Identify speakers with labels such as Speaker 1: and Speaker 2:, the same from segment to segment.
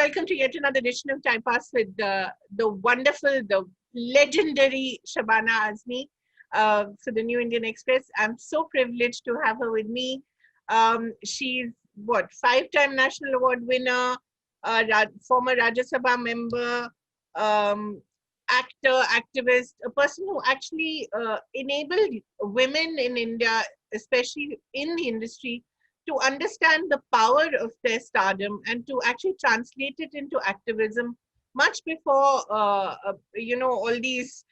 Speaker 1: welcome to yet another edition of Time Pass with the wonderful, the legendary Shabana Azmi for the New Indian Express. I'm so privileged to have her with me. She's what, 5-time National Award winner, former Rajya Sabha member, actor, activist, a person who actually enabled women in India, especially in the industry, to understand the power of their stardom and to actually translate it into activism much before, all these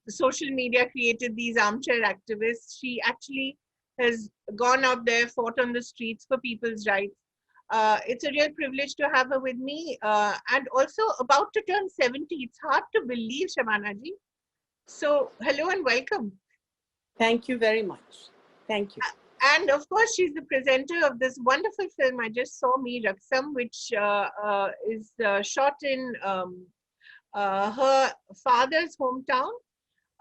Speaker 1: social media created these armchair activists. She actually has gone out there, fought on the streets for people's rights. It's a real privilege to have her with me, and also about to turn 70. It's hard to believe, Shabana ji. So, hello and welcome.
Speaker 2: Thank you very much. Thank you.
Speaker 1: And of course, she's the presenter of this wonderful film I just saw, Meer Raksam, which is shot in her father's hometown,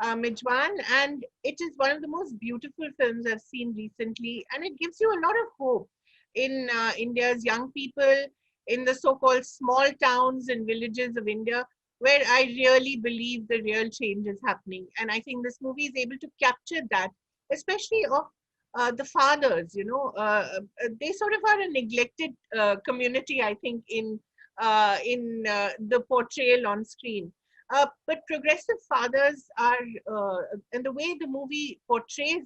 Speaker 1: Mijwan, and it is one of the most beautiful films I've seen recently, and it gives you a lot of hope in India's young people, in the so-called small towns and villages of India, where I really believe the real change is happening. And I think this movie is able to capture that, especially of the fathers. They sort of are a neglected community, I think, in the portrayal on screen. But progressive fathers are, and the way the movie portrays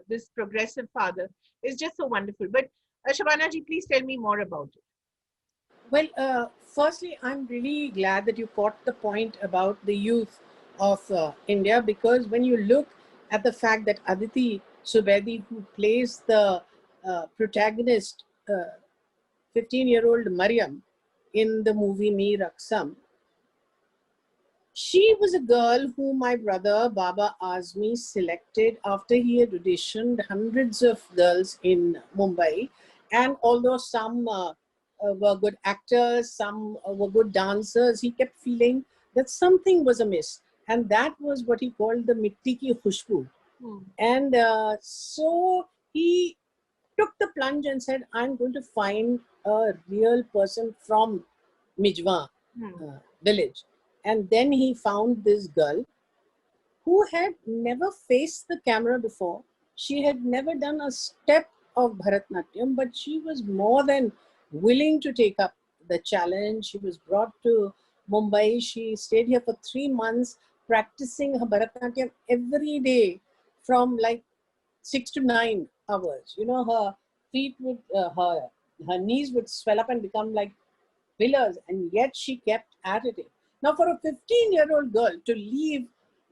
Speaker 1: this progressive father is just so wonderful. But Shabana ji, please tell me more about it.
Speaker 2: Well, firstly, I'm really glad that you caught the point about the youth of India, because when you look at the fact that Aditi Subedi, who plays the protagonist, 15-year-old Mariam, in the movie Meer Raksam, she was a girl whom my brother Baba Azmi selected after he had auditioned hundreds of girls in Mumbai. And although some were good actors, some were good dancers, he kept feeling that something was amiss. And that was what he called the mitti ki khushbu. And so he took the plunge and said, I'm going to find a real person from Mijwa village. And then he found this girl who had never faced the camera before. She had never done a step of Bharatnatyam, but she was more than willing to take up the challenge. She was brought to Mumbai. She stayed here for 3 months, practicing her Bharatnatyam every day from like 6 to 9 hours. You know, her feet would, her knees would swell up and become like pillars, and yet she kept at it. Now, for a 15-year-old girl to leave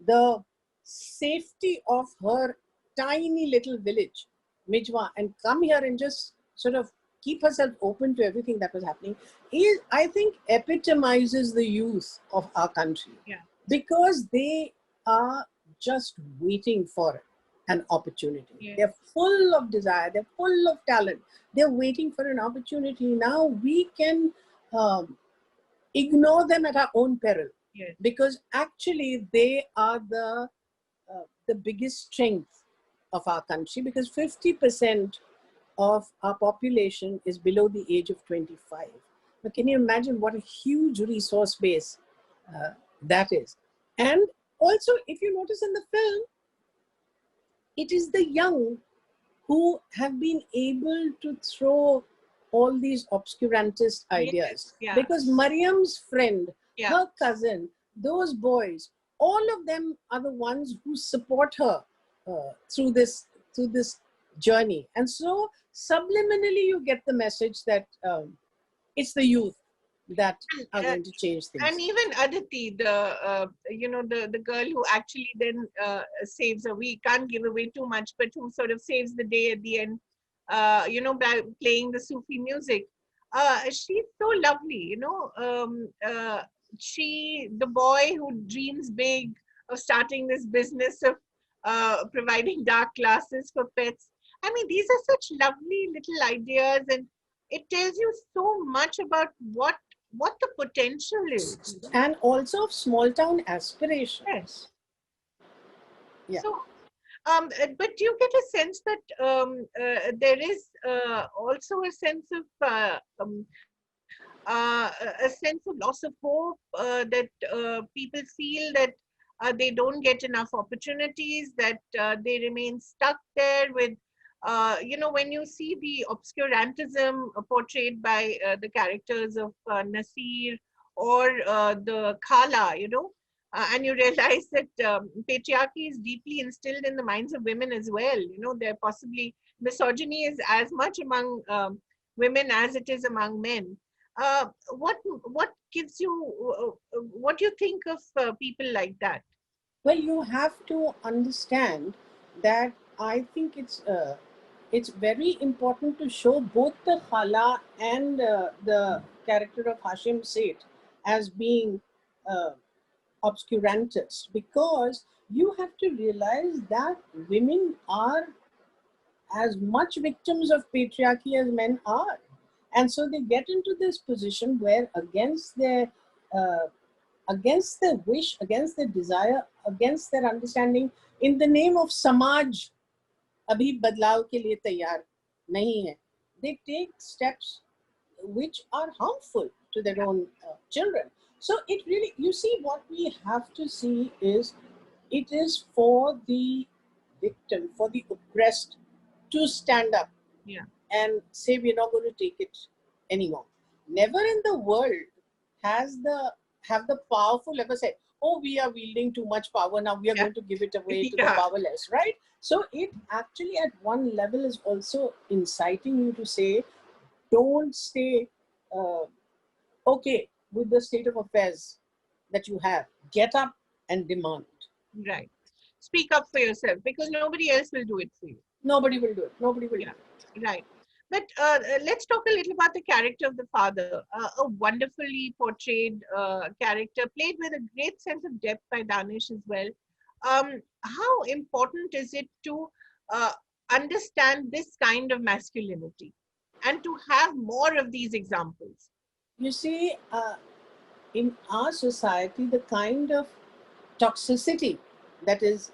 Speaker 2: the safety of her tiny little village, Mijwa, and come here and just sort of keep herself open to everything that was happening, is, I think, epitomizes the youth of our country.
Speaker 1: Yeah.
Speaker 2: Because they are just waiting for an opportunity.
Speaker 1: Yes.
Speaker 2: They're full of desire. They're full of talent. They're waiting for an opportunity. Now we can ignore them at our own peril.
Speaker 1: Yes.
Speaker 2: Because actually they are the biggest strength of our country, because 50% of our population is below the age of 25. Now, can you imagine what a huge resource base that is? And also, if you notice in the film, it is the young who have been able to throw all these obscurantist ideas.
Speaker 1: Yes, yeah.
Speaker 2: Because Mariam's friend,
Speaker 1: Yeah.
Speaker 2: her cousin, those boys, all of them are the ones who support her through this journey. And so subliminally you get the message that it's the youth that are going to change things.
Speaker 1: And even Aditi, the girl who actually then saves her. We can't give away too much, but who sort of saves the day at the end, by playing the Sufi music. She's so lovely, the boy who dreams big of starting this business of providing dark classes for pets. I mean, these are such lovely little ideas, and it tells you so much about what the potential is.
Speaker 2: And also of small town aspiration.
Speaker 1: Yes.
Speaker 2: Yeah.
Speaker 1: So, but do you get a sense that there is also a sense of a sense of loss of hope, that people feel that they don't get enough opportunities, that they remain stuck there with, when you see the obscurantism portrayed by the characters of Nasir or the Khala, and you realize that patriarchy is deeply instilled in the minds of women as well. There possibly misogyny is as much among women as it is among men. What gives you, what do you think of people like that?
Speaker 2: Well, you have to understand that I think it's very important to show both the Khala and the character of Hashim Seth as being uh, obscurantist, because you have to realize that women are as much victims of patriarchy as men are, and so they get into this position where uh, against their wish, against their desire, against their understanding, in the name of Samaj, अभी बदलाव के लिए तैयार नहीं है. They take steps which are harmful to their own children. So it really, you see, what we have to see is it is for the victim, for the oppressed to stand up
Speaker 1: Yeah.
Speaker 2: and say we're not going to take it anymore. Never in the world has the have the powerful ever said, "Oh, we are wielding too much power now. We are
Speaker 1: Yeah.
Speaker 2: going to give it away to the
Speaker 1: Yeah.
Speaker 2: powerless." Right? So it actually, at one level, is also inciting you to say, "Don't stay uh, okay with the state of affairs that you have. Get up and demand."
Speaker 1: Right. Speak up for yourself, because nobody else will do it for you.
Speaker 2: Nobody will do it. Nobody will do
Speaker 1: Yeah.
Speaker 2: it.
Speaker 1: Right. But let's talk a little about the character of the father. A wonderfully portrayed character, played with a great sense of depth by Danish as well. How important is it to uh, understand this kind of masculinity and to have more of these examples?
Speaker 2: You see, in our society, the kind of toxicity that is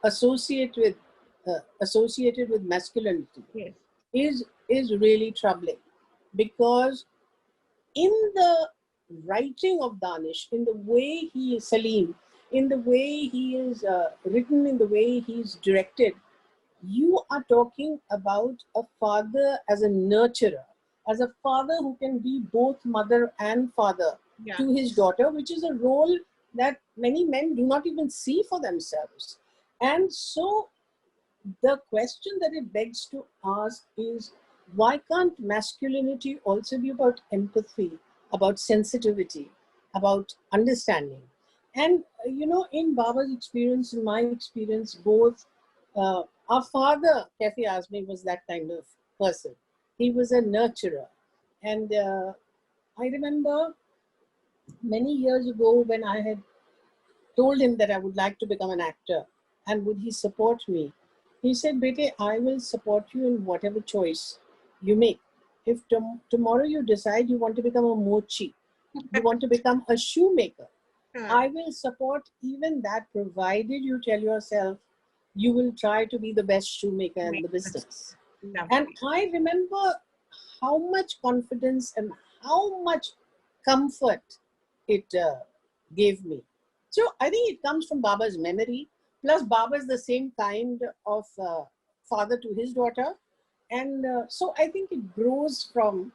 Speaker 2: associated with masculinity
Speaker 1: Yes.
Speaker 2: is really troubling, because in the writing of Danish, in the way he is Salim, in the way he is written, in the way he is directed, you are talking about a father as a nurturer, as a father who can be both mother and father
Speaker 1: Yeah.
Speaker 2: to his daughter, which is a role that many men do not even see for themselves. And so the question that it begs to ask is, why can't masculinity also be about empathy, about sensitivity, about understanding? And in Baba's experience, in my experience, both our father, Kafi Azmi, was that kind of person. He was a nurturer. And I remember many years ago when I had told him that I would like to become an actor and would he support me. He said, Bete, I will support you in whatever choice you make. If tomorrow you decide you want to become a mochi, you want to become a shoemaker,
Speaker 1: Uh,
Speaker 2: I will support even that, provided you tell yourself you will try to be the best shoemaker in the
Speaker 1: makes sense.
Speaker 2: business. And
Speaker 1: Lovely.
Speaker 2: I remember how much confidence and how much comfort it gave me. So I think it comes from Baba's memory. Plus, Baba is the same kind of father to his daughter, and so I think it grows from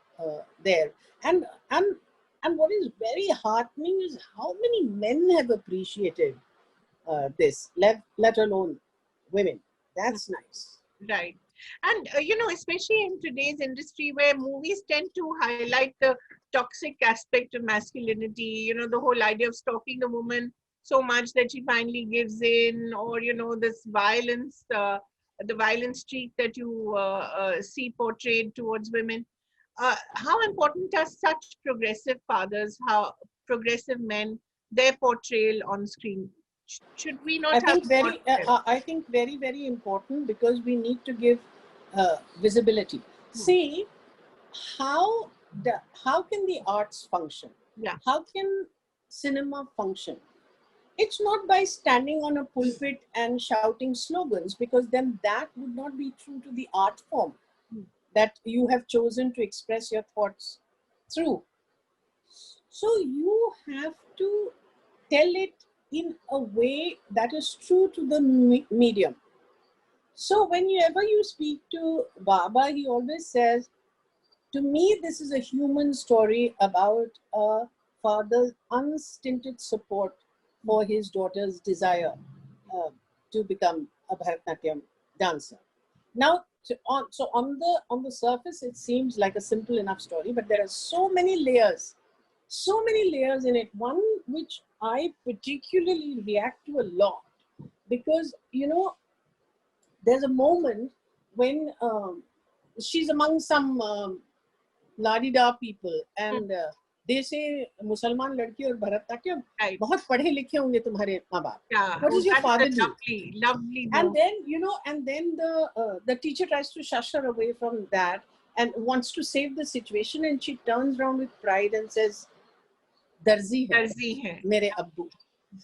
Speaker 2: there. And and and what is very heartening is how many men have appreciated this, let alone women. That's nice.
Speaker 1: Right. And, especially in today's industry where movies tend to highlight the toxic aspect of masculinity, the whole idea of stalking a woman so much that she finally gives in, or, this violence, the violent streak that you see portrayed towards women. How important are such progressive fathers, how progressive men, their portrayal on screen? Should we not have more of them?
Speaker 2: I think very, very important, because we need to give visibility.
Speaker 1: Hmm.
Speaker 2: See, how how can the arts function?
Speaker 1: Yeah.
Speaker 2: How can cinema function? It's not by standing on a pulpit and shouting slogans, because then that would not be true to the art form
Speaker 1: Hmm.
Speaker 2: that you have chosen to express your thoughts through. So you have to tell it in a way that is true to the medium. So whenever you speak to Baba, he always says, to me, this is a human story about a father's unstinted support for his daughter's desire uh, to become a Bharatanatyam dancer. Now, on the surface, it seems like a simple enough story, but there are so many layers in it. One which I particularly react to a lot, because there's a moment when she's among some ladida people, and they say, Musalman ladki aur Bharatnatyam,
Speaker 1: Right.
Speaker 2: bahut padhe likhe honge tumhare maa baap.
Speaker 1: Yeah.
Speaker 2: What does your
Speaker 1: That is
Speaker 2: father
Speaker 1: a
Speaker 2: do?
Speaker 1: lovely
Speaker 2: And
Speaker 1: note.
Speaker 2: then the teacher tries to shush her away from that and wants to save the situation, and she turns around with pride and says, Darzi hai
Speaker 1: दर्जी है,
Speaker 2: mere abbu.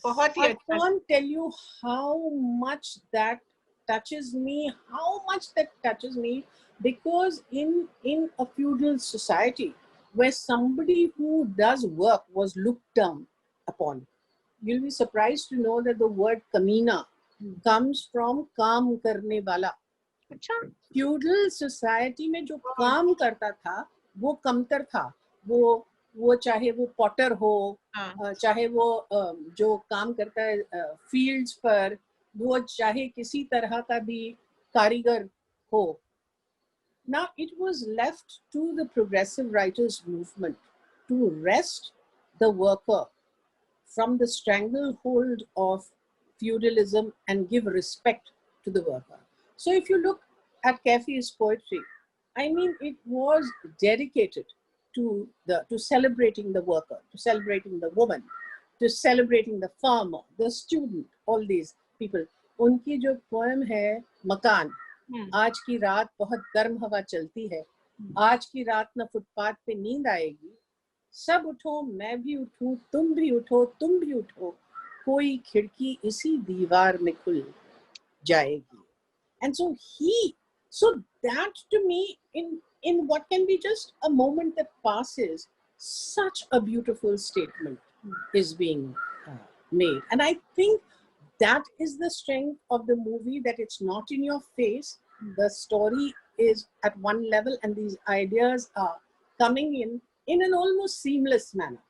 Speaker 1: बहुत ही
Speaker 2: I
Speaker 1: अच्छा.
Speaker 2: can't tell you how much that touches me, because in a feudal society where somebody who does work was looked down upon, you'll be surprised to know that the word kamina comes from काम करने वाला.
Speaker 1: अच्छा.
Speaker 2: Feudal society में जो काम करता था वो कमतर था. वो चाहे वो पॉटर हो, चाहे वो जो काम करता है फील्ड्स पर, वो चाहे किसी तरह का भी कारीगर हो. Now it was left to the progressive writers movement to wrest the worker from the stranglehold of feudalism and give respect to the worker. So if you look at Kafi's poetry, I mean, it was dedicated to celebrating the worker, to celebrating the woman, to celebrating the farmer, the student, all these people. उनकी जो poem है मकान, आज की रात बहुत गर्म हवा चलती है, आज की रात न फुटपाथ पे नींद आएगी, सब उठो मैं भी उठूं, तुम भी उठो, तुम भी उठो, कोई खिड़की इसी दीवार में खुल जाएगी. And so that to me, in what can be just a moment that passes, such a beautiful statement is being made. And I think that is the strength of the movie, that it's not in your face. The story is at one level and these ideas are coming in an almost seamless manner.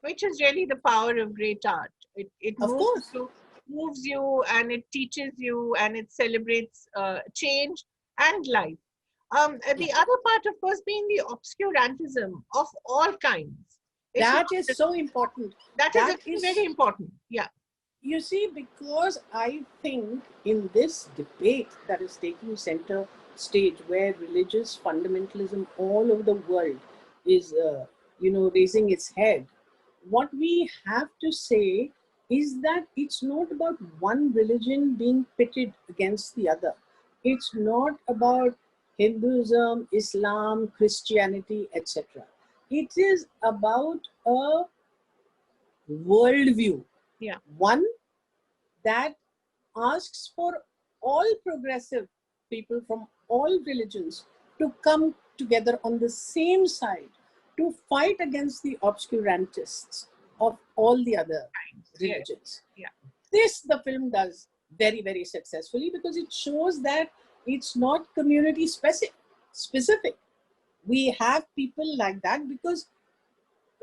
Speaker 1: Which is really the power of great art. It moves you and it teaches you and it celebrates change and life. The other part, of course, being the obscurantism of all kinds.
Speaker 2: That is so important.
Speaker 1: That is very important. Yeah.
Speaker 2: You see, because I think in this debate that is taking center stage, where religious fundamentalism all over the world is, raising its head, what we have to say is that it's not about one religion being pitted against the other. It's not about Hinduism, Islam, Christianity, etc. It is about a worldview.
Speaker 1: Yeah.
Speaker 2: One that asks for all progressive people from all religions to come together on the same side to fight against the obscurantists of all the other religions.
Speaker 1: Yeah.
Speaker 2: This the film does very, very successfully, because it shows that it's not community specific. We have people like that because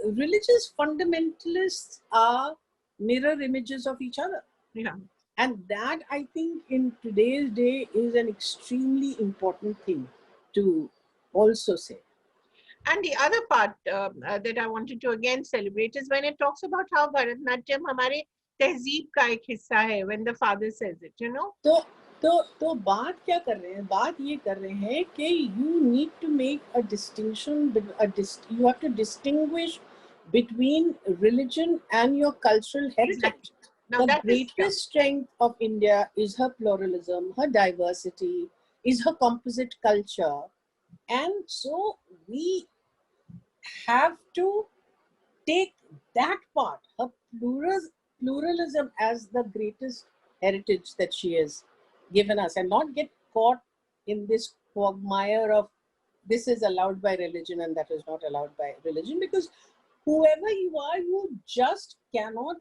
Speaker 2: religious fundamentalists are mirror images of each other.
Speaker 1: Yeah.
Speaker 2: And that, I think, in today's day is an extremely important thing to also say.
Speaker 1: And the other part that I wanted to again celebrate is when it talks about how Bharatanatyam हमारे तहजीब का एक हिस्सा है, when the father says it,
Speaker 2: तो बात क्या कर रहे हैं? बात ये कर रहे हैं कि you need to make a distinction, you have to distinguish between religion and your cultural heritage.
Speaker 1: Exactly. Now,
Speaker 2: the greatest strength of India is her pluralism, her diversity, is her composite culture. And so we have to take that part, her pluralism, as the greatest heritage that she has given us, and not get caught in this quagmire of this is allowed by religion and that is not allowed by religion. Because whoever you are, you just cannot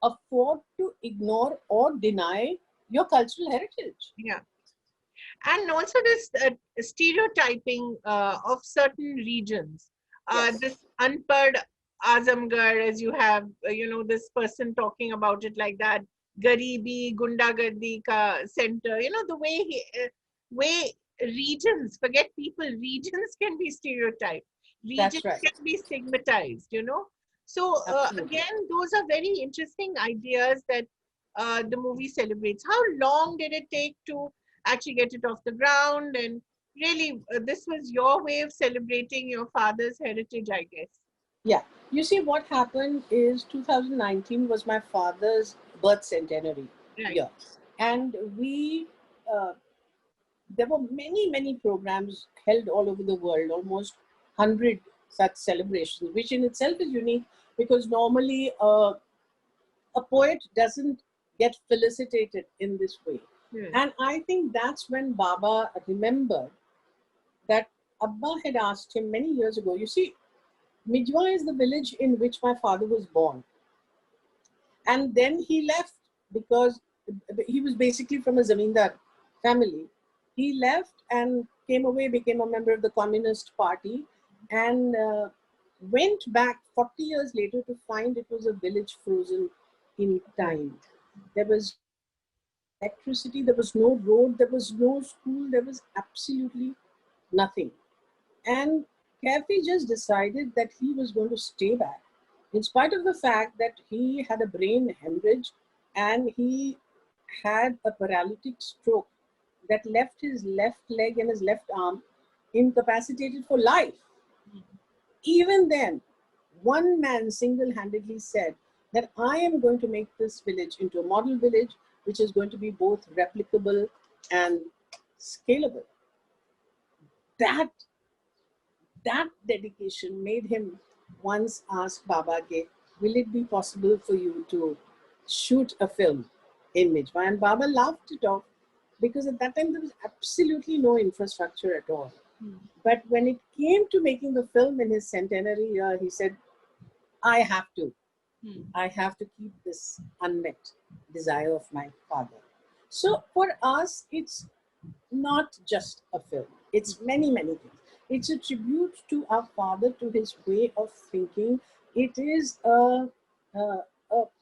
Speaker 2: afford to ignore or deny your cultural heritage.
Speaker 1: Yeah. And also this stereotyping of certain regions.
Speaker 2: Yes,
Speaker 1: This unpaired Azamgar, as you have, this person talking about it like that, Garibi, Gundagardi ka center, the way way regions, forget people, regions can be stereotyped, regions
Speaker 2: that's right.
Speaker 1: can be stigmatized, So
Speaker 2: Absolutely.
Speaker 1: again, those are very interesting ideas that the movie celebrates. How long did it take to actually get it off the ground? And really, this was your way of celebrating your father's heritage, I guess.
Speaker 2: Yeah. You see, what happened is 2019 was my father's birth centenary
Speaker 1: Right.
Speaker 2: year. And uh, there were many, many programs held all over the world, almost 100 such celebrations, which in itself is unique because normally a poet doesn't get felicitated in this way.
Speaker 1: Hmm.
Speaker 2: And I think that's when Baba remembered that Abba had asked him many years ago. You see, Mijwa is the village in which my father was born. And then he left because he was basically from a Zamindar family. He left and came away, became a member of the Communist Party, and went back 40 years later to find it was a village frozen in
Speaker 1: Right.
Speaker 2: time. There was electricity, there was no road, there was no school, there was absolutely nothing. And Kathy just decided that he was going to stay back, in spite of the fact that he had a brain hemorrhage and he had a paralytic stroke that left his left leg and his left arm incapacitated for life. Even then, one man single handedly said that I am going to make this village into a model village, which is going to be both replicable and scalable. That that dedication made him once ask Baba, Ke, will it be possible for you to shoot a film in Mijwa? And Baba laughed it off because at that time there was absolutely no infrastructure at all.
Speaker 1: Hmm.
Speaker 2: But when it came to making the film in his centenary year, he said, I have to.
Speaker 1: Hmm.
Speaker 2: I have to keep this unmet desire of my father. So for us, it's not just a film, it's many, many things. It's a tribute to our father, to his way of thinking. It is an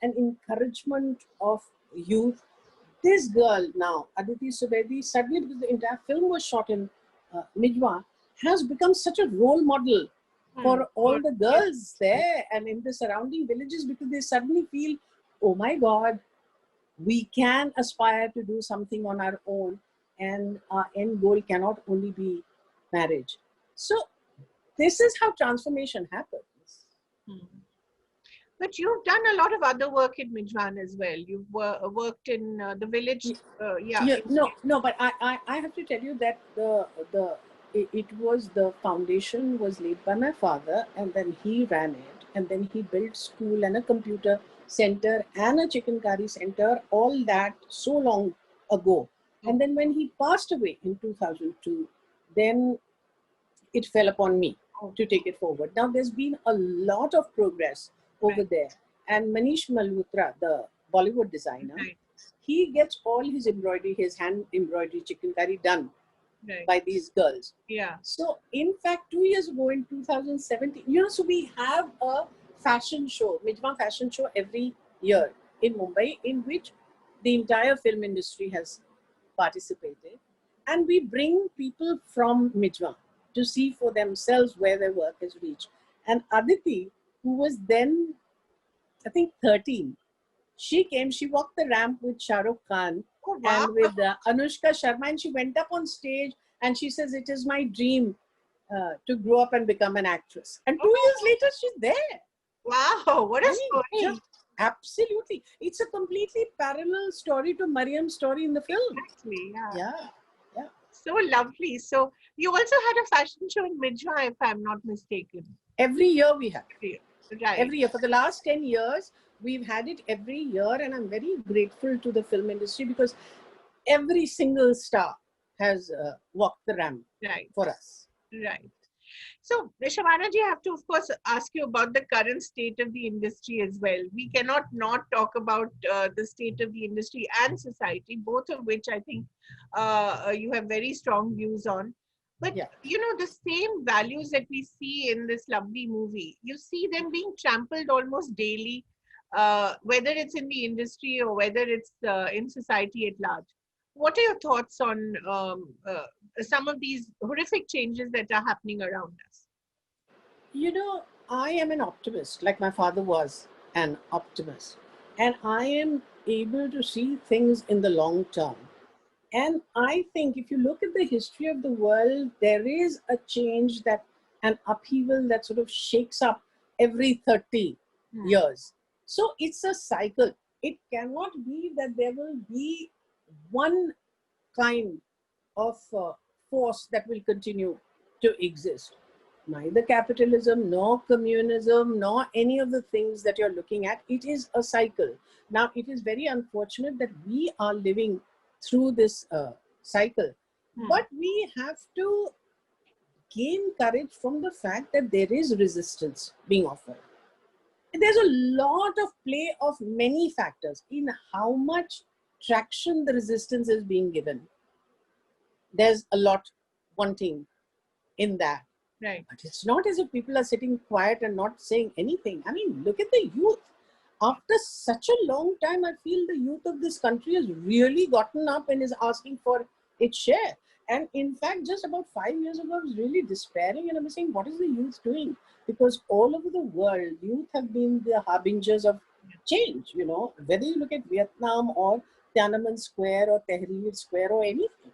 Speaker 2: encouragement of youth. This girl now, Aditi Subedi, suddenly, because the entire film was shot in Mijwa, has become such a role model
Speaker 1: Hmm.
Speaker 2: for all the girls there and in the surrounding villages because they suddenly feel, oh my God, we can aspire to do something on our own, and our end goal cannot only be marriage. So, this is how transformation happens.
Speaker 1: Hmm. But you've done a lot of other work in Mijwan as well. You've worked in the village. Yeah.
Speaker 2: Yeah, no, but I have to tell you that it was the foundation was laid by my father, and then he ran it, and then he built school and a computer center and a chicken curry center, all that so long ago. And
Speaker 1: Okay.
Speaker 2: then when he passed away in 2002, then it fell upon me
Speaker 1: Oh,
Speaker 2: to take it forward. Now, there's been a lot of progress over
Speaker 1: right.
Speaker 2: there. And Manish Malhotra, the Bollywood designer,
Speaker 1: Right.
Speaker 2: he gets all his embroidery, his hand embroidery chicken curry done
Speaker 1: Right.
Speaker 2: by these girls.
Speaker 1: Yeah.
Speaker 2: So, in fact, 2 years ago in 2017, so we have a fashion show, Mijma fashion show every year in Mumbai, in which the entire film industry has participated. And we bring people from Mijma to see for themselves where their work has reached. And Aditi, who was then, I think, 13, she came, she walked the ramp with Shah Rukh Khan
Speaker 1: Oh, wow.
Speaker 2: and with Anushka Sharma, and she went up on stage and she says, it is my dream to grow up and become an actress. And 2 years
Speaker 1: Oh,
Speaker 2: later, she's there.
Speaker 1: wow. What
Speaker 2: I
Speaker 1: a
Speaker 2: mean,
Speaker 1: story.
Speaker 2: just absolutely. It's a completely parallel story to Mariam's story in the film.
Speaker 1: Exactly. Yeah.
Speaker 2: Yeah, yeah.
Speaker 1: So lovely. So you also had a fashion show in Mijwa, if I'm not mistaken.
Speaker 2: Every year we have.
Speaker 1: Right.
Speaker 2: Every year. For the last 10 years, we've had it every year. And I'm very grateful to the film industry because every single star has walked the ramp
Speaker 1: Right.
Speaker 2: for us.
Speaker 1: Right. So, Shabana ji, I have to, of course, ask you about the current state of the industry as well. We cannot not talk about the state of the industry and society, both of which I think you have very strong views on. But,
Speaker 2: Yeah.
Speaker 1: you know, the same values that we see in this lovely movie, you see them being trampled almost daily, whether it's in the industry or whether it's in society at large. What are your thoughts on some of these horrific changes that are happening around us?
Speaker 2: You know, I am an optimist, like my father was an optimist. And I am able to see things in the long term. And I think if you look at the history of the world, there is a change, that an upheaval that sort of shakes up every 30
Speaker 1: Hmm.
Speaker 2: years. So it's a cycle. It cannot be that there will be one kind of force that will continue to exist. Neither capitalism, nor communism, nor any of the things that you're looking at. It is a cycle. Now, it is very unfortunate that we are living through this cycle,
Speaker 1: Hmm.
Speaker 2: but we have to gain courage from the fact that there is resistance being offered. There's a lot of play of many factors in how much traction the resistance is being given. There's a lot wanting in that.
Speaker 1: Right.
Speaker 2: But it's not as if people are sitting quiet and not saying anything. I mean, look at the youth. After such a long time, I feel the youth of this country has really gotten up and is asking for its share. And in fact, just about 5 years ago, I was really despairing and I was saying, what is the youth doing? Because all over the world, youth have been the harbingers of change, you know, whether you look at Vietnam or Tiananmen Square or Tahrir Square or anything.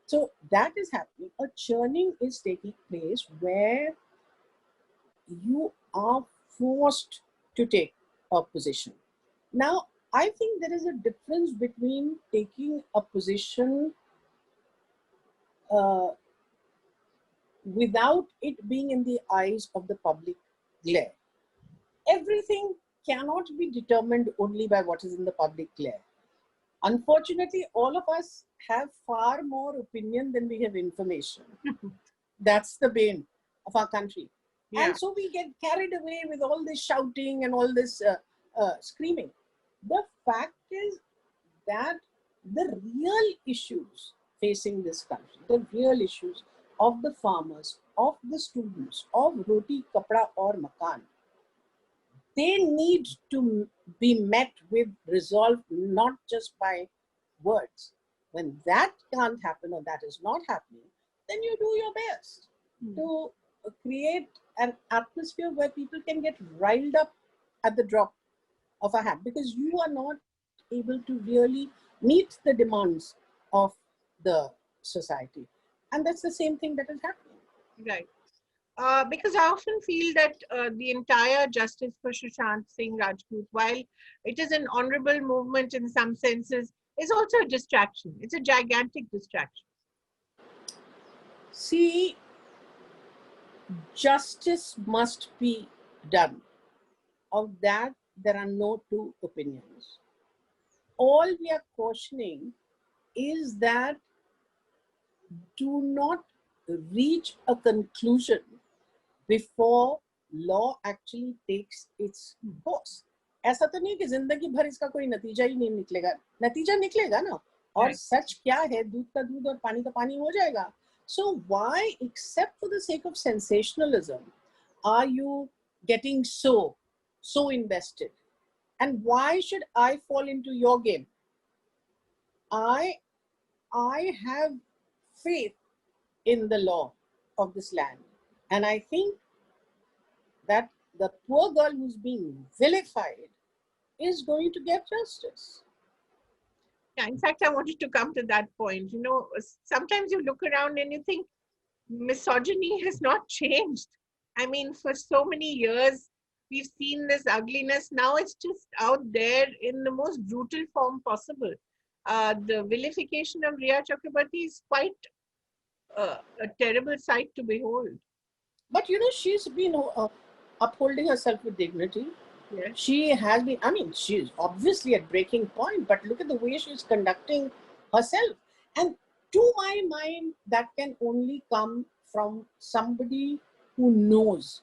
Speaker 2: So that is happening. A churning is taking place where you are forced to take a position. Now, I think there is a difference between taking a position uh, without it being in the eyes of the public glare. Everything cannot be determined only by what is in the public glare. Unfortunately, all of us have far more opinion than we have information. That's the bane of our country.
Speaker 1: Yeah.
Speaker 2: And so we get carried away with all this shouting and all this screaming. The fact is that the real issues facing this country, the real issues of the farmers, of the students, of roti, kapra, or makan, they need to be met with resolve, not just by words. When that can't happen or that is not happening, then you do your best
Speaker 1: Hmm.
Speaker 2: to create an atmosphere where people can get riled up at the drop of a hat, because you are not able to really meet the demands of the society. And that's the same thing that is happening.
Speaker 1: Right. Because I often feel that the entire justice for Sushant Singh Rajput, while it is an honorable movement in some senses, is also a distraction. It's a gigantic distraction.
Speaker 2: See, justice must be done. Of that, there are no two opinions. All we are cautioning is that do not reach a conclusion before law actually takes its course. ऐसा तो नहीं कि जिंदगी भर इसका कोई नतीजा ही नहीं निकलेगा. नतीजा निकलेगा ना. और
Speaker 1: Right.
Speaker 2: सच क्या है, दूध का दूध और पानी का पानी हो जाएगा. So why, except for the sake of sensationalism, are you getting so invested? And why should I fall into your game? I have faith in the law of this land, and I think that the poor girl who's being vilified is going to get justice.
Speaker 1: Yeah, in fact, I wanted to come to that point. You know, sometimes you look around and you think misogyny has not changed. I mean, for so many years, we've seen this ugliness. Now it's just out there in the most brutal form possible. The vilification of Riya Chakrabarti is quite a terrible sight to behold.
Speaker 2: But you know, she's been upholding herself with dignity.
Speaker 1: Yes.
Speaker 2: She has been, I mean, she's obviously at breaking point, but look at the way she's conducting herself. And to my mind, that can only come from somebody who knows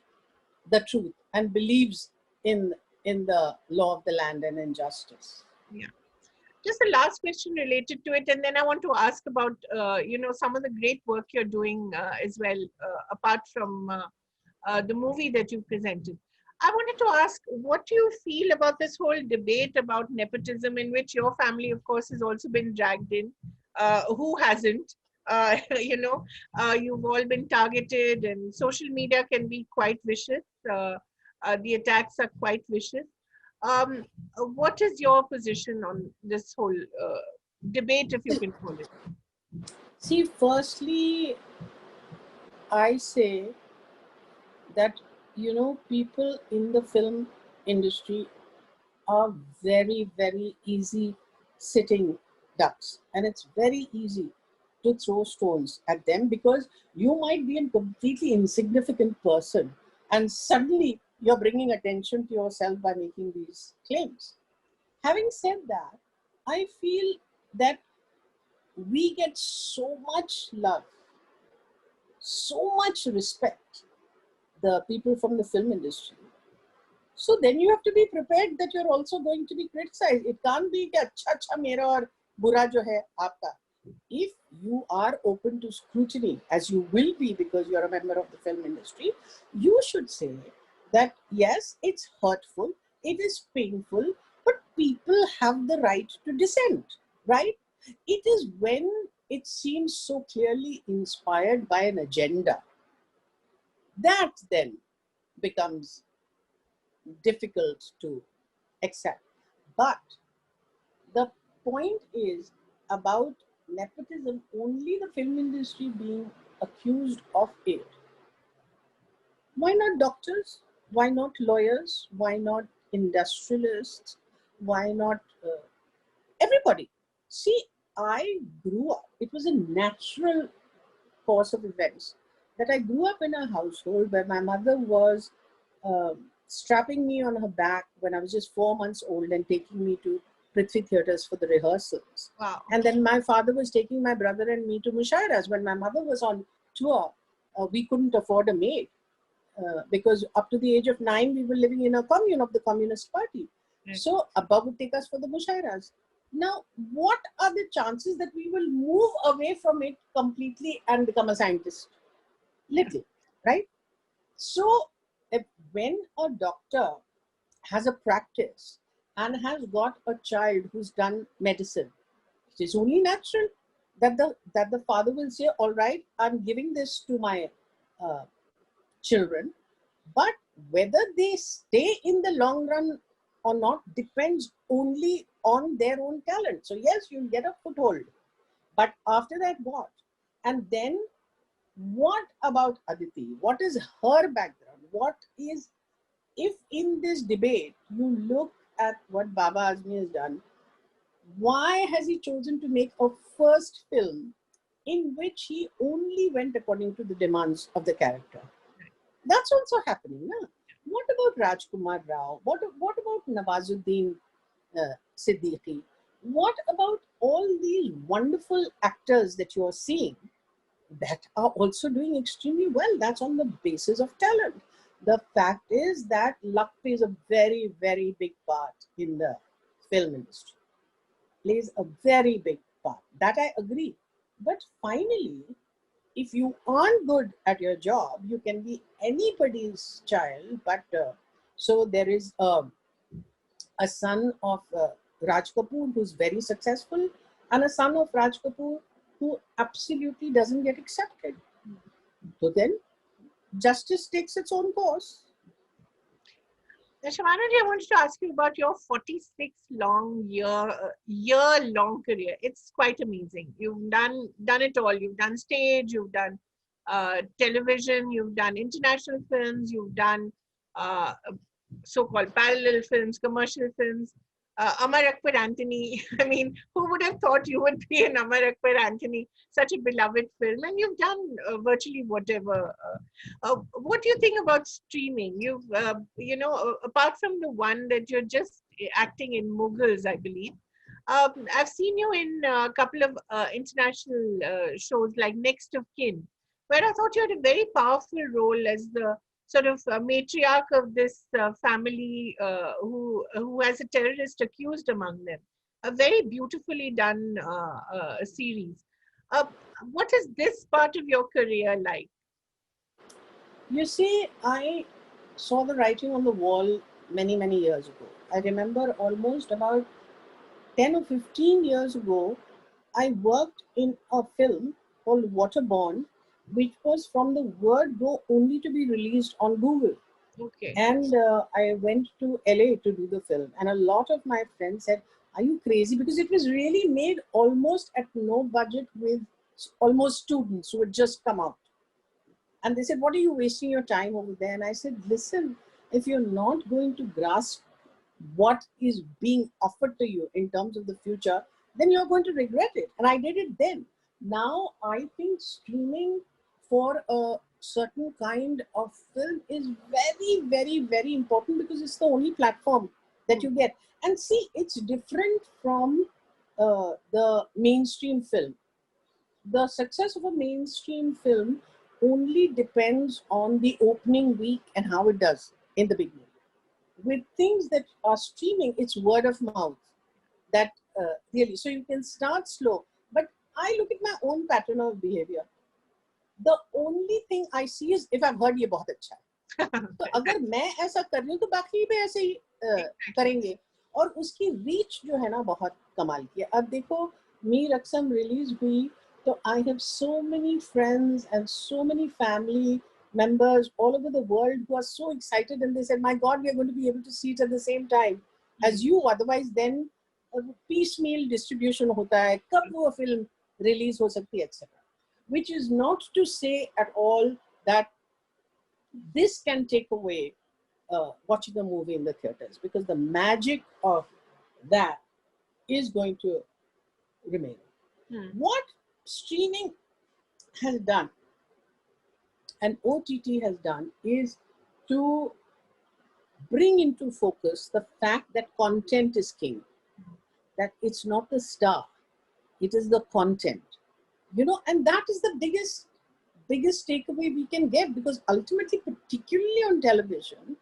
Speaker 2: the truth and believes in the law of the land and in justice.
Speaker 1: Yeah. Just the last question related to it, and then I want to ask about some of the great work you're doing as well, apart from the movie that you presented. I wanted to ask, what do you feel about this whole debate about nepotism, in which your family, of course, has also been dragged in? Who hasn't? You've all been targeted, and social media can be quite vicious. The attacks are quite vicious. What is your position on this whole debate, if you can call it?
Speaker 2: See, firstly, I say that, people in the film industry are very, very easy sitting ducks. And it's very easy to throw stones at them because you might be a completely insignificant person and suddenly you're bringing attention to yourself by making these claims. Having said that, I feel that we get so much love, so much respect, the people from the film industry. So then you have to be prepared that you're also going to be criticized. It can't be that अच्छा अच्छा मेरा और बुरा जो है आपका. If you are open to scrutiny, as you will be because you're a member of the film industry, you should say that yes, it's hurtful, it is painful, but people have the right to dissent, right? It is when it seems so clearly inspired by an agenda that then becomes difficult to accept. But the point is about nepotism, only the film industry being accused of it. Why not doctors? Why not lawyers? Why not industrialists? Why not everybody? See, I grew up, it was a natural course of events that I grew up in a household where my mother was strapping me on her back when I was just 4 months old and taking me to Prithvi theatres for the rehearsals.
Speaker 1: Wow.
Speaker 2: And then my father was taking my brother and me to Mushairas. When my mother was on tour, we couldn't afford a maid because up to the age of 9, we were living in a commune of the Communist Party.
Speaker 1: Right.
Speaker 2: So Abba would take us for the Mushairas. Now, what are the chances that we will move away from it completely and become a scientist? Little, right? So, when a doctor has a practice and has got a child who's done medicine, it is only natural that the father will say, all right, I'm giving this to my children, but whether they stay in the long run or not depends only on their own talent. So yes, you'll get a foothold, but after that, what? And then what about Aditi? What is her background? What is, if in this debate you look at what Baba Azmi has done, why has he chosen to make a first film in which he only went according to the demands of the character? That's also happening. No? What about Rajkumar Rao? What about Nawazuddin Siddiqui? What about all these wonderful actors that you are seeing that are also doing extremely well? That's on the basis of talent. The fact is that luck plays a very, very big part in the film industry. Plays a very big part. That I agree. But finally, if you aren't good at your job, you can be anybody's child. But so there is a son of Raj Kapoor who's very successful, and a son of Raj Kapoor who absolutely doesn't get accepted. So then justice takes its own course.
Speaker 1: Shabana ji, I wanted to ask you about your 46 year long career. It's quite amazing. You've done it all. You've done stage, you've done television, you've done international films, you've done so-called parallel films, commercial films. Amar Akbar Anthony. I mean, who would have thought you would be an Amar Akbar Anthony? Such a beloved film, and you've done virtually whatever. What do you think about streaming? You've, apart from the one that you're just acting in Mughals, I believe. I've seen you in a couple of international shows like Next of Kin. where I thought you had a very powerful role as the sort of matriarch of this family who has a terrorist accused among them. A very beautifully done series. Uh, what is this part of your career like?
Speaker 2: You see, I saw the writing on the wall many, many years ago. I remember almost about 10 or 15 years ago, I worked in a film called Waterborne, which was from the word go only to be released on Google.
Speaker 1: Okay.
Speaker 2: And I went to LA to do the film. And a lot of my friends said, "Are you crazy?" Because it was really made almost at no budget with almost students who had just come out. And they said, "What are you wasting your time over there?" And I said, "Listen, if you're not going to grasp what is being offered to you in terms of the future, then you're going to regret it." And I did it then. Now, I think streaming for a certain kind of film is very, very, very important because it's the only platform that you get. And see, it's different from the mainstream film. The success of a mainstream film only depends on the opening week and how it does in the beginning. With things that are streaming, it's word of mouth that really, so you can start slow. But I look at my own pattern of behavior. The only thing I see is if I've heard ये बहुत अच्छा है, तो अगर मैं ऐसा कर रही हूँ तो बाकी भी ऐसे ही करेंगे. और उसकी रीच जो है ना बहुत कमाल की है. अब देखो मी रक्सम रिलीज हुई तो I have so many friends and so many family members all over the world who are so excited, and they said, "My God, we are going to be able to see it at the same time as you." Otherwise, then piecemeal distribution होता है, कब वो film release हो सकती है, etc. Which is not to say at all that this can take away watching a movie in the theaters, because the magic of that is going to remain. What streaming has done and OTT has done is to bring into focus the fact that content is king, that it's not the star, it is the content, and that is the biggest takeaway we can get, because ultimately, particularly on television,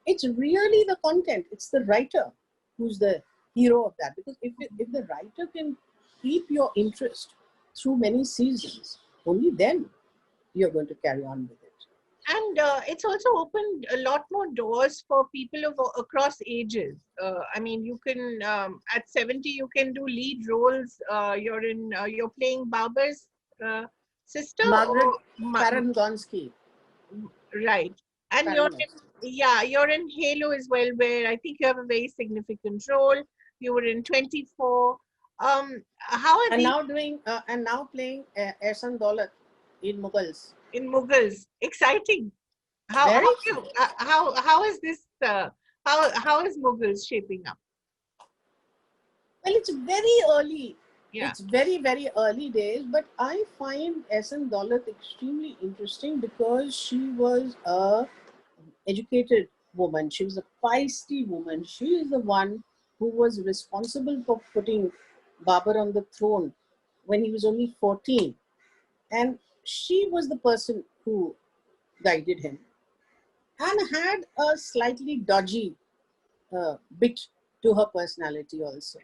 Speaker 2: it's really the content, it's the writer who's the hero of that. Because if the writer can keep your interest through many seasons, only then you're going to carry on with it.
Speaker 1: And it's also opened a lot more doors for people across ages. I mean, you can at 70 you can do lead roles. You're playing Baba's sister,
Speaker 2: Margaret
Speaker 1: or
Speaker 2: Parangonsky.
Speaker 1: right? And you're in Halo as well, where I think you have a very significant role. You were in 24. How are
Speaker 2: And
Speaker 1: these
Speaker 2: now doing and now playing Ehsan Daulat in Mughals.
Speaker 1: in Mughals? Exciting. How
Speaker 2: Very
Speaker 1: how you
Speaker 2: exciting.
Speaker 1: how is this how is Mughals shaping up?
Speaker 2: Well, it's very early.
Speaker 1: Yeah.
Speaker 2: It's very, very early days, but I find Ehsan Daulat extremely interesting because she was a educated woman. She was a feisty woman. She is the one who was responsible for putting Babur on the throne when he was only 14. And she was the person who guided him and had a slightly dodgy bit to her personality also,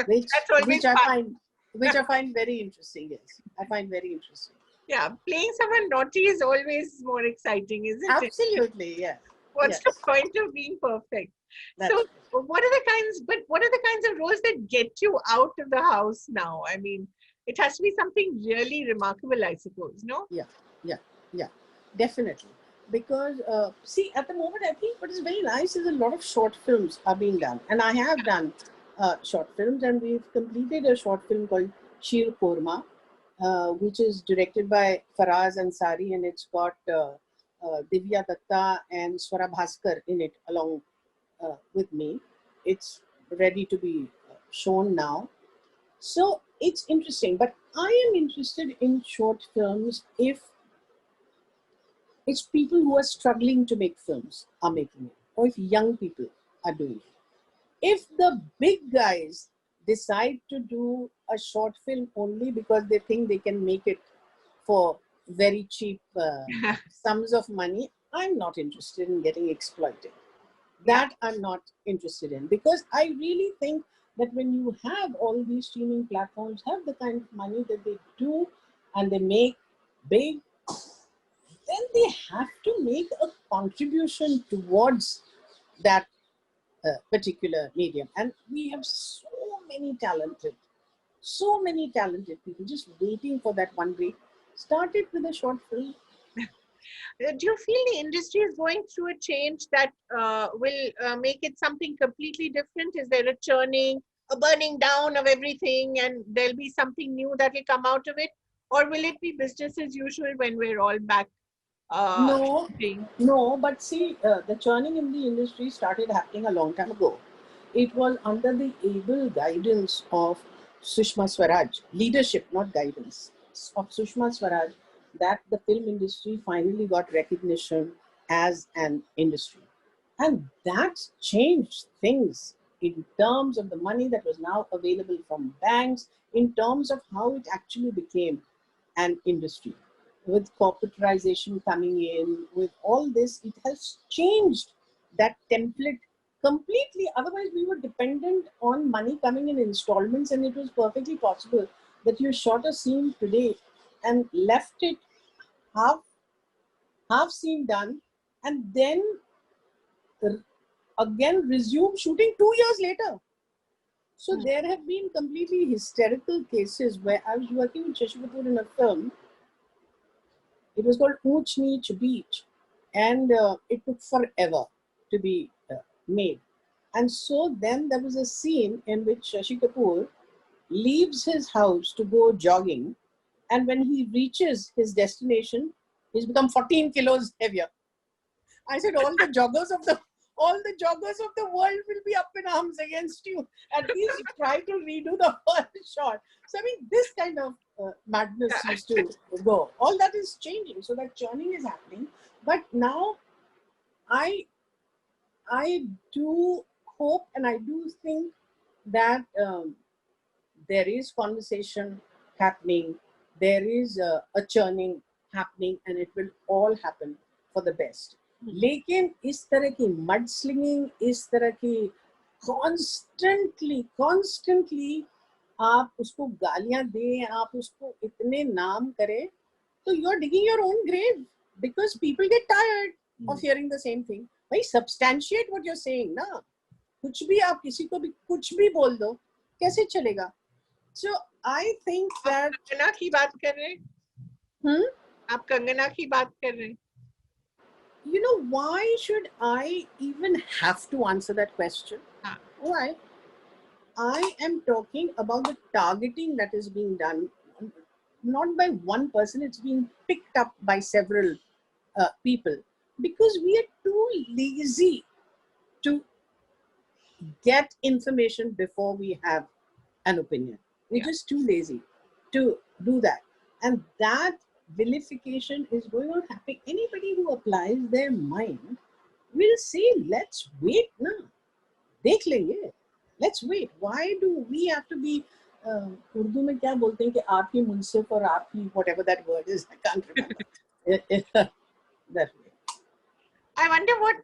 Speaker 2: which
Speaker 1: That's always
Speaker 2: which I
Speaker 1: fun.
Speaker 2: find which I find very interesting. Yes, I find very interesting.
Speaker 1: Yeah, playing someone naughty is always more exciting, isn't it?
Speaker 2: Absolutely, yes,
Speaker 1: What's the
Speaker 2: yes,
Speaker 1: point of being perfect?
Speaker 2: that's
Speaker 1: So,
Speaker 2: true.
Speaker 1: what are the kinds of roles that get you out of the house now? I mean, it has to be something really remarkable, I suppose, no?
Speaker 2: Yeah, yeah, yeah, definitely. Because see, at the moment, I think what is very nice is a lot of short films are being done, and I have done short films, and we've completed a short film called Sheer Korma, which is directed by Faraz Ansari, and it's got Divya Datta and Swara Bhaskar in it along with me. It's ready to be shown now. So it's interesting, but I am interested in short films if it's people who are struggling to make films are making it, or if young people are doing it. If the big guys decide to do a short film only because they think they can make it for very cheap sums of money. I'm not interested in getting exploited.
Speaker 1: Yeah.
Speaker 2: That I'm not interested in, because I really think that when you have all these streaming platforms have the kind of money that they do and they make big, then they have to make a contribution towards that particular medium. And we have so many talented people just waiting for that one break. Started with a short film.
Speaker 1: Do you feel the industry is going through a change that will make it something completely different? Is there a churning, a burning down of everything, and there'll be something new that will come out of it? Or will it be business as usual when we're all back
Speaker 2: No,
Speaker 1: shooting?
Speaker 2: no, but see, the churning in the industry started happening a long time ago. It was under the able guidance of Sushma Swaraj, leadership, not guidance, of Sushma Swaraj, that the film industry finally got recognition as an industry. And that changed things in terms of the money that was now available from banks, in terms of how it actually became an industry. With corporatization coming in, with all this, it has changed that template completely. Otherwise, we were dependent on money coming in installments, and it was perfectly possible that you shot a scene today and left it half half scene done, and then again resume shooting 2 years later. So there have been completely hysterical cases where I was working with Shashi Kapoor in a film. It was called Ooch Neech Beach, and it took forever to be made. And so then there was a scene in which Shashi Kapoor leaves his house to go jogging, and when he reaches his destination, he's become 14 kilos heavier. I said, all the joggers of the world will be up in arms against you. At least try to redo the first shot. So I mean, this kind of madness used to go. All that is changing. So that churning is happening. But now I I do hope and I do think that there is conversation happening, there is a churning happening, and it will all happen for the best. लेकिन इस तरह की mudslinging, इस तरह की constantly आप उसको गालियां दें, आप उसको इतने नाम करें, तो you're digging your own grave, because people get tired of hearing the same thing. भाई substantiate what you're saying ना. कुछ भी आप किसी को भी कुछ भी बोल दो, कैसे चलेगा? So I think that
Speaker 1: Kangana की बात कर रहे हैं? आप कंगना की बात कर रहे हैं?
Speaker 2: You know, why should I even have to answer that question? Why? I am talking about the targeting that is being done, not by one person, it's being picked up by several people, because we are too lazy to get information before we have an opinion. We're just too lazy to do that. And that vilification is going on happening. Anybody who applies their mind will say, let's wait now. देख लेंगे. Let's wait. Why do we have to be Urdu में क्या बोलते हैं कि आप ही मुंसिफ और आप ही whatever that word is, I can't remember. That way.
Speaker 1: I wonder what,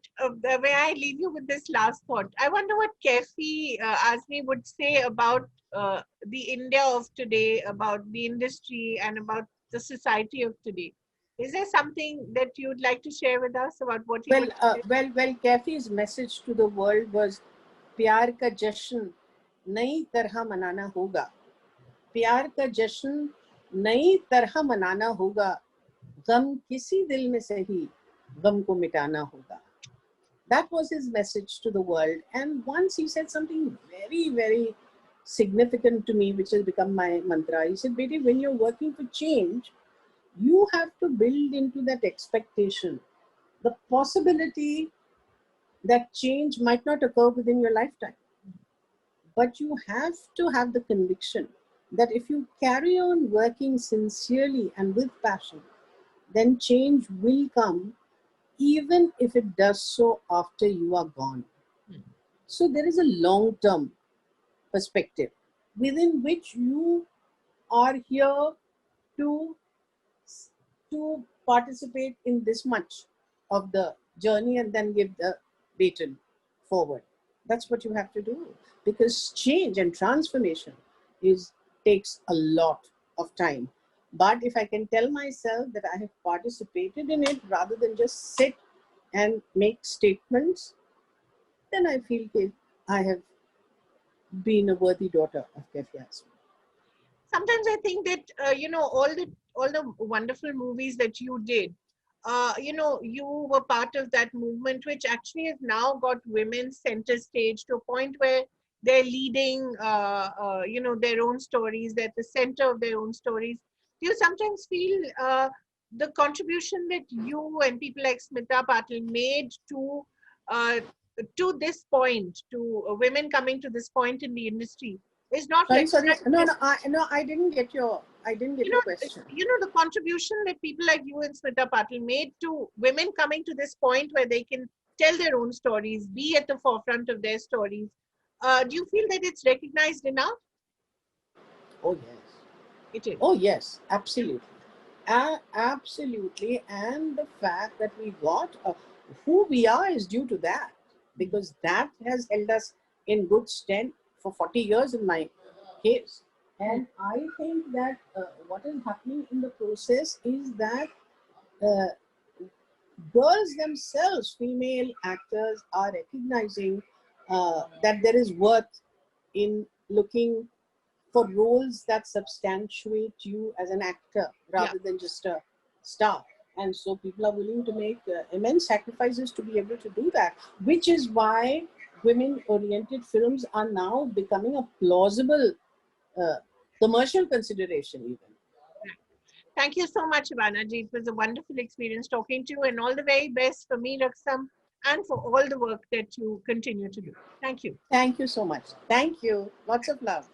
Speaker 1: may I leave you with this last thought? I wonder what Kefi Azmi would say about the India of today, about the industry, and about the society of today. Is there something that you'd like to share with us about what he would say?
Speaker 2: Well, Kefi's message to the world was, प्यार का जश्न नई तरह मनाना होगा. प्यार का जश्न नई तरह मनाना होगा. गम किसी दिल में से ही गम को मिटाना होगा. That was his message to the world. And once he said something very, very significant to me, which has become my mantra. He said, Beti, when you're working for change, you have to build into that expectation the possibility that change might not occur within your lifetime. But you have to have the conviction that if you carry on working sincerely and with passion, then change will come, even if it does so after you are gone. So there is a long-term perspective within which you are here to to participate in this much of the journey and then give the baton forward. That's what you have to do, because change and transformation takes a lot of time. But if I can tell myself that I have participated in it rather than just sit and make statements, then I feel that I have been a worthy daughter of Cafe Azmi.
Speaker 1: Sometimes I think that all the wonderful movies that you did, you were part of that movement, which actually has now got women center stage to a point where they're leading, their own stories. They're at the center of their own stories. Do you sometimes feel the contribution that you and people like Smita Patil made uh, to this point, to women coming to this point in the industry, is not
Speaker 2: Sorry.
Speaker 1: recognized?
Speaker 2: No, I didn't get
Speaker 1: you
Speaker 2: your
Speaker 1: know
Speaker 2: question.
Speaker 1: the contribution that people like you and Smita Patil made to women coming to this point where they can tell their own stories, be at the forefront of their stories. Do you feel that it's recognized enough?
Speaker 2: Oh yes.
Speaker 1: It is.
Speaker 2: Oh yes, absolutely. Absolutely. And the fact that we got who we are is due to that, because that has held us in good stead for 40 years in my case. And I think that what is happening in the process is that uh, girls themselves, female actors, are recognizing that there is worth in looking for roles that substantiate you as an actor
Speaker 1: Yeah.
Speaker 2: rather than just a star. And so people are willing to make immense sacrifices to be able to do that, which is why women oriented films are now becoming a plausible uh, commercial consideration, even.
Speaker 1: Thank you so much, Ivana ji. It was a wonderful experience talking to you, and all the very best for me, Raksam, and for all the work that you continue to do. Thank you.
Speaker 2: Thank you so much. Thank you. Lots of love.